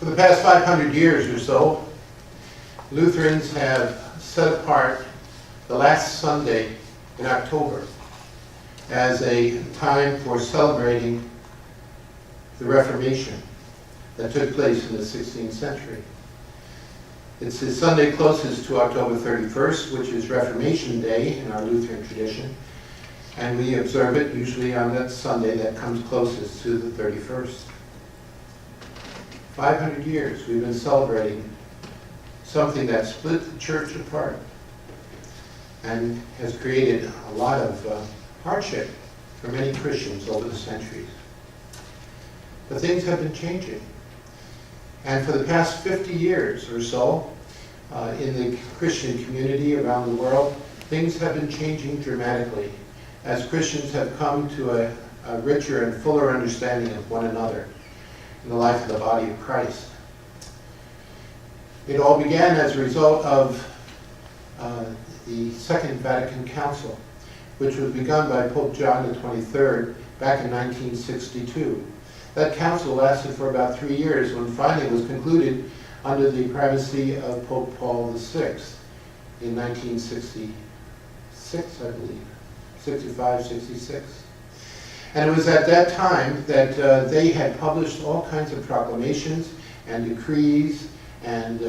For the past 500 years or so, Lutherans have set apart the last Sunday in October as a time for celebrating the Reformation that took place in the 16th century. It's the Sunday closest to October 31st, which is Reformation Day in our Lutheran tradition, and we observe it usually on that Sunday that comes closest to the 31st. 500 years we've been celebrating something that split the church apart and has created a lot of hardship for many Christians over the centuries. But things have been changing. And for the past 50 years or so, in the Christian community around the world, things have been changing dramatically as Christians have come to a richer and fuller understanding of one another in the life of the body of Christ. It all began as a result of the Second Vatican Council, which was begun by Pope John the 23rd back in 1962. That council lasted for about 3 years when finally it was concluded under the primacy of Pope Paul VI in 1966, I believe, 65, 66. And it was at that time that they had published all kinds of proclamations and decrees, and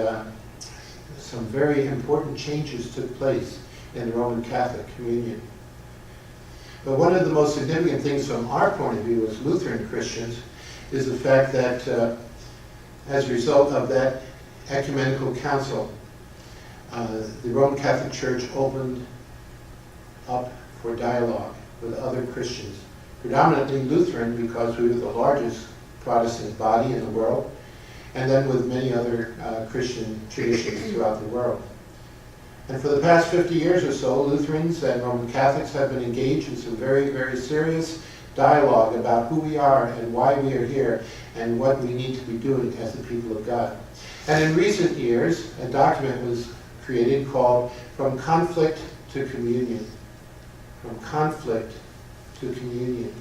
some very important changes took place in the Roman Catholic communion. But one of the most significant things from our point of view as Lutheran Christians is the fact that as a result of that ecumenical council, the Roman Catholic Church opened up for dialogue with other Christians, predominantly Lutheran because we were the largest Protestant body in the world, and then with many other Christian traditions throughout the world. And for the past 50 years or so, Lutherans and Roman Catholics have been engaged in some very, very serious dialogue about who we are and why we are here and what we need to be doing as the people of God. And in recent years, a document was created called From Conflict to Communion. From Conflict to Communion.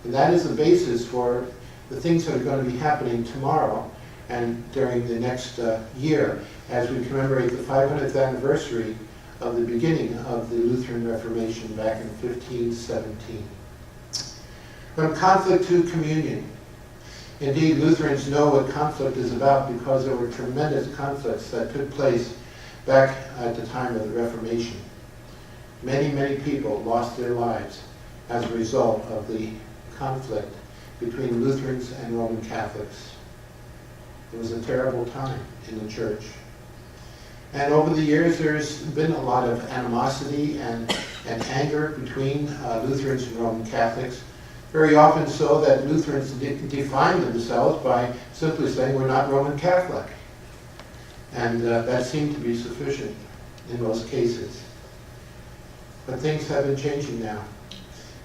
And that is the basis for the things that are going to be happening tomorrow and during the next year as we commemorate the 500th anniversary of the beginning of the Lutheran Reformation back in 1517. From conflict to communion. Indeed, Lutherans know what conflict is about because there were tremendous conflicts that took place back at the time of the Reformation. Many, many people lost their lives as a result of the conflict between Lutherans and Roman Catholics. It was a terrible time in the church. And over the years, there's been a lot of animosity and anger between Lutherans and Roman Catholics. Very often so that Lutherans define themselves by simply saying we're not Roman Catholic. And that seemed to be sufficient in most cases. But things have been changing now.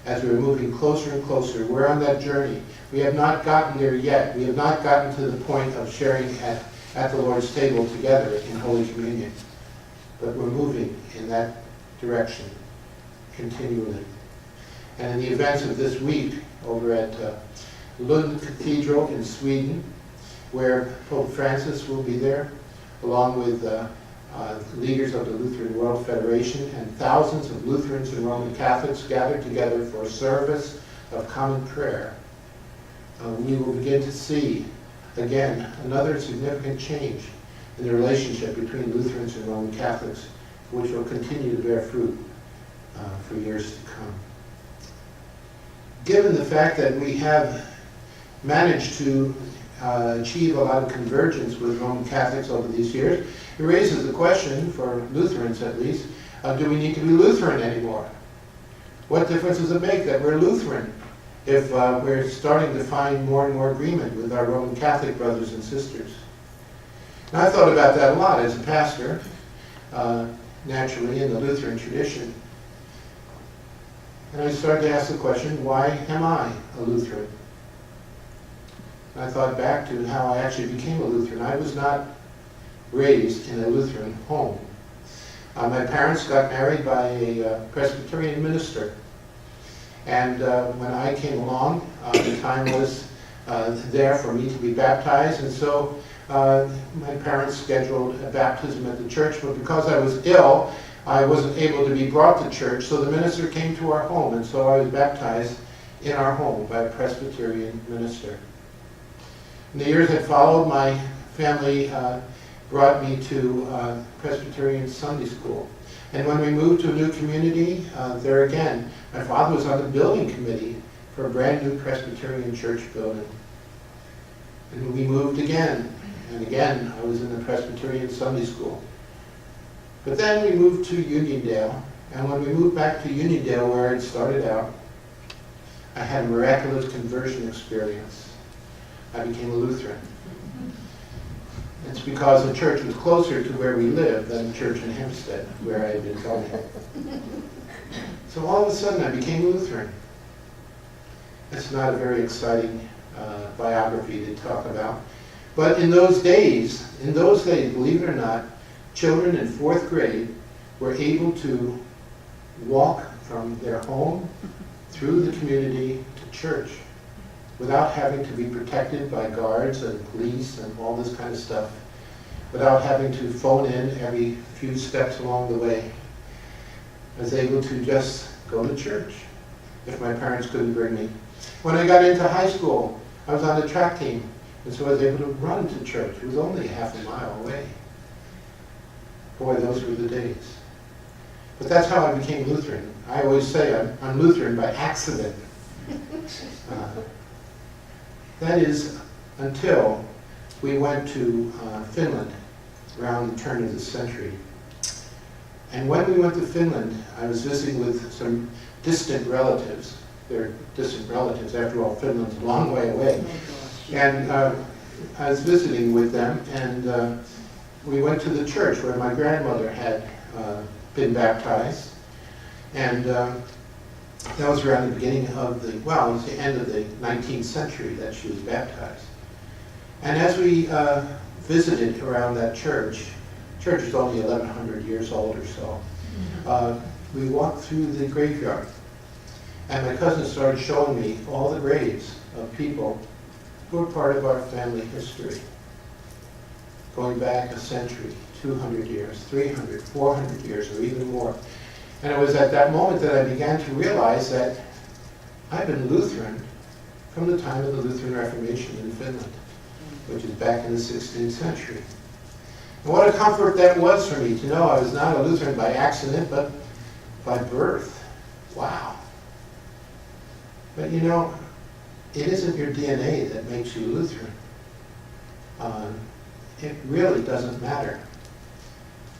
As we're moving closer and closer, we're on that journey. We have not gotten there yet. We have not gotten to the point of sharing at the Lord's table together in Holy Communion. But we're moving in that direction continually. And in the events of this week over at Lund Cathedral in Sweden, where Pope Francis will be there, along with leaders of the Lutheran World Federation, and thousands of Lutherans and Roman Catholics gathered together for a service of common prayer, we will begin to see, again, another significant change in the relationship between Lutherans and Roman Catholics, which will continue to bear fruit for years to come. Given the fact that we have managed to achieve a lot of convergence with Roman Catholics over these years, it raises the question, for Lutherans at least, do we need to be Lutheran anymore? What difference does it make that we're Lutheran if we're starting to find more and more agreement with our Roman Catholic brothers and sisters? And I've thought about that a lot as a pastor, naturally in the Lutheran tradition. And I started to ask the question, why am I a Lutheran? And I thought back to how I actually became a Lutheran. I was not raised in a Lutheran home. My parents got married by a Presbyterian minister. And when I came along, the time was there for me to be baptized, and so my parents scheduled a baptism at the church, but because I was ill, I wasn't able to be brought to church, so the minister came to our home, and so I was baptized in our home by a Presbyterian minister. In the years that followed, my family brought me to Presbyterian Sunday school. And when we moved to a new community, there again, my father was on the building committee for a brand new Presbyterian church building. And we moved again, and again I was in the Presbyterian Sunday school. But then we moved to Uniondale, and when we moved back to Uniondale where it started out, I had a miraculous conversion experience. I became a Lutheran. It's because the church was closer to where we lived than the church in Hempstead, where I had been going. So all of a sudden I became Lutheran. It's not a very exciting biography to talk about. But in those days, believe it or not, children in 4th grade were able to walk from their home through the community to church without having to be protected by guards and police and all this kind of stuff, without having to phone in every few steps along the way. I was able to just go to church if my parents couldn't bring me. When I got into high school, I was on the track team, and so I was able to run to church. It was only half a mile away. Boy, those were the days. But that's how I became Lutheran. I always say I'm Lutheran by accident. That is until we went to Finland around the turn of the century. And when we went to Finland, I was visiting with some distant relatives. They're distant relatives. After all, Finland's a long way away. And I was visiting with them, and we went to the church where my grandmother had been baptized. And that was around the beginning of it was the end of the 19th century that she was baptized. And as we visited around that church is only 1,100 years old or so, we walked through the graveyard. And my cousin started showing me all the graves of people who were part of our family history, going back a century, 200 years, 300, 400 years, or even more. And it was at that moment that I began to realize that I've been Lutheran from the time of the Lutheran Reformation in Finland, which is back in the 16th century. And what a comfort that was for me to know I was not a Lutheran by accident, but by birth. Wow. But you know, it isn't your DNA that makes you Lutheran. It really doesn't matter.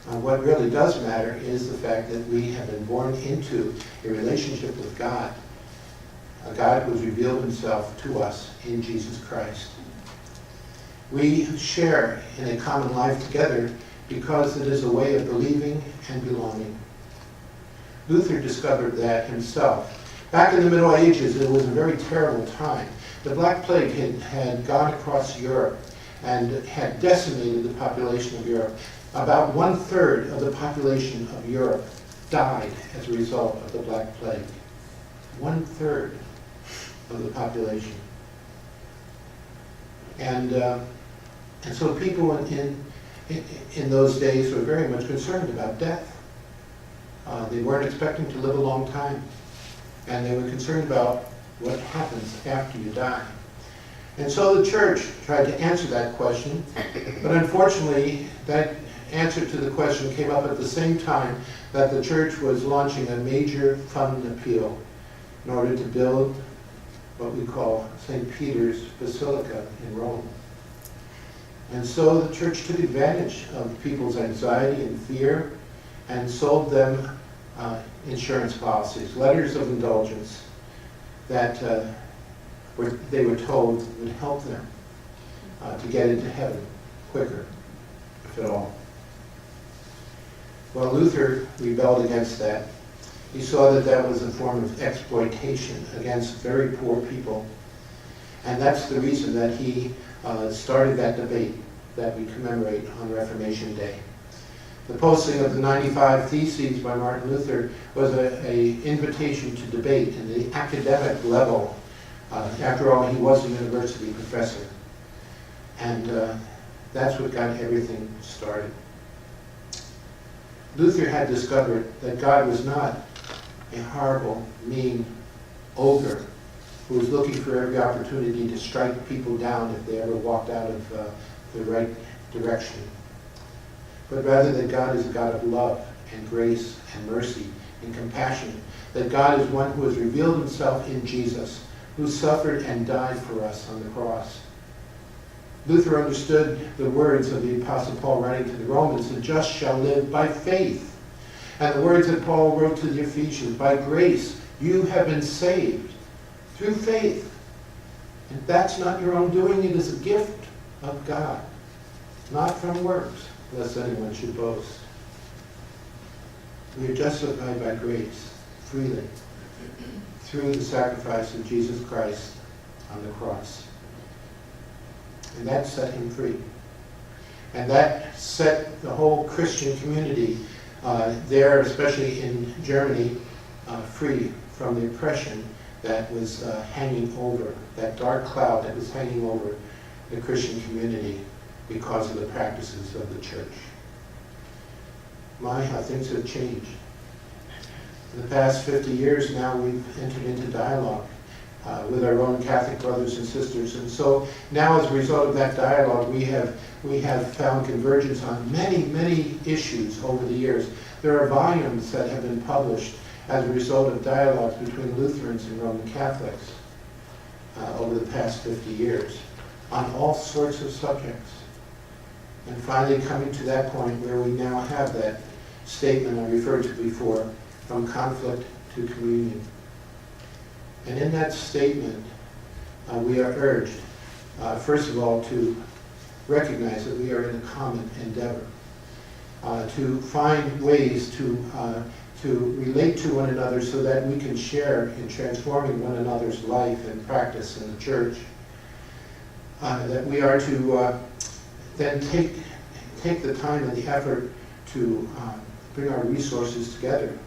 What really does matter is the fact that we have been born into a relationship with God. God who has revealed himself to us in Jesus Christ. We share in a common life together because it is a way of believing and belonging. Luther discovered that himself. Back in the Middle Ages, it was a very terrible time. The Black Plague had gone across Europe and had decimated the population of Europe. About 1/3 of the population of Europe died as a result of the Black Plague. 1/3 of the population. And so people in those days were very much concerned about death. They weren't expecting to live a long time. And they were concerned about what happens after you die. And so the church tried to answer that question, but unfortunately that answer to the question came up at the same time that the church was launching a major fund appeal in order to build what we call St. Peter's Basilica in Rome. And so the church took advantage of people's anxiety and fear and sold them insurance policies, letters of indulgence that they were told would help them to get into heaven quicker, if at all. Well, Luther rebelled against that. He saw that that was a form of exploitation against very poor people. And that's the reason that he started that debate that we commemorate on Reformation Day. The posting of the 95 Theses by Martin Luther was an invitation to debate in the academic level After all, he was a university professor. And that's what got everything started. Luther had discovered that God was not a horrible, mean ogre who was looking for every opportunity to strike people down if they ever walked out of the right direction. But rather that God is a God of love and grace and mercy and compassion. That God is one who has revealed himself in Jesus, who suffered and died for us on the cross. Luther understood the words of the Apostle Paul writing to the Romans, the just shall live by faith. And the words that Paul wrote to the Ephesians, by grace you have been saved through faith. And that's not your own doing, it is a gift of God, not from works, lest anyone should boast. We are justified by grace, freely, through the sacrifice of Jesus Christ on the cross. And that set him free. And that set the whole Christian community there, especially in Germany, free from the oppression that was hanging over, that dark cloud that was hanging over the Christian community because of the practices of the church. My, how things have changed. In the past 50 years now, we've entered into dialogue with our own Catholic brothers and sisters. And so now, as a result of that dialogue, we have found convergence on many, many issues over the years. There are volumes that have been published as a result of dialogues between Lutherans and Roman Catholics over the past 50 years on all sorts of subjects. And finally coming to that point where we now have that statement I referred to before, from conflict to communion. And in that statement, we are urged, first of all, to recognize that we are in a common endeavor, to find ways to relate to one another so that we can share in transforming one another's life and practice in the church. That we are to then take the time and the effort to bring our resources together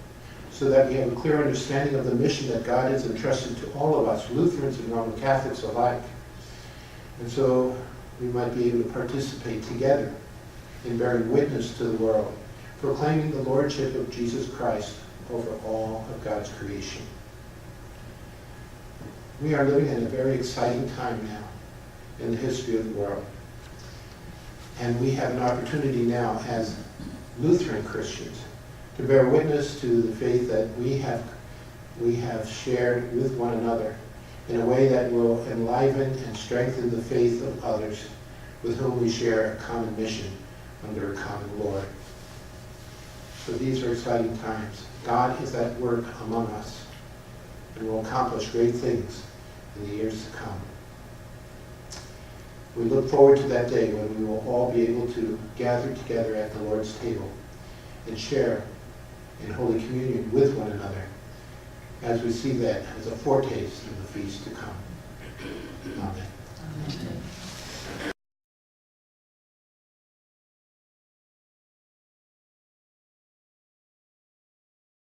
so that we have a clear understanding of the mission that God has entrusted to all of us, Lutherans and Roman Catholics alike. And so we might be able to participate together in bearing witness to the world, proclaiming the Lordship of Jesus Christ over all of God's creation. We are living in a very exciting time now in the history of the world. And we have an opportunity now as Lutheran Christians to bear witness to the faith that we have shared with one another in a way that will enliven and strengthen the faith of others with whom we share a common mission under a common Lord. So these are exciting times. God is at work among us and will accomplish great things in the years to come. We look forward to that day when we will all be able to gather together at the Lord's table and share in Holy Communion with one another as we see that as a foretaste of the feast to come. Amen. Amen.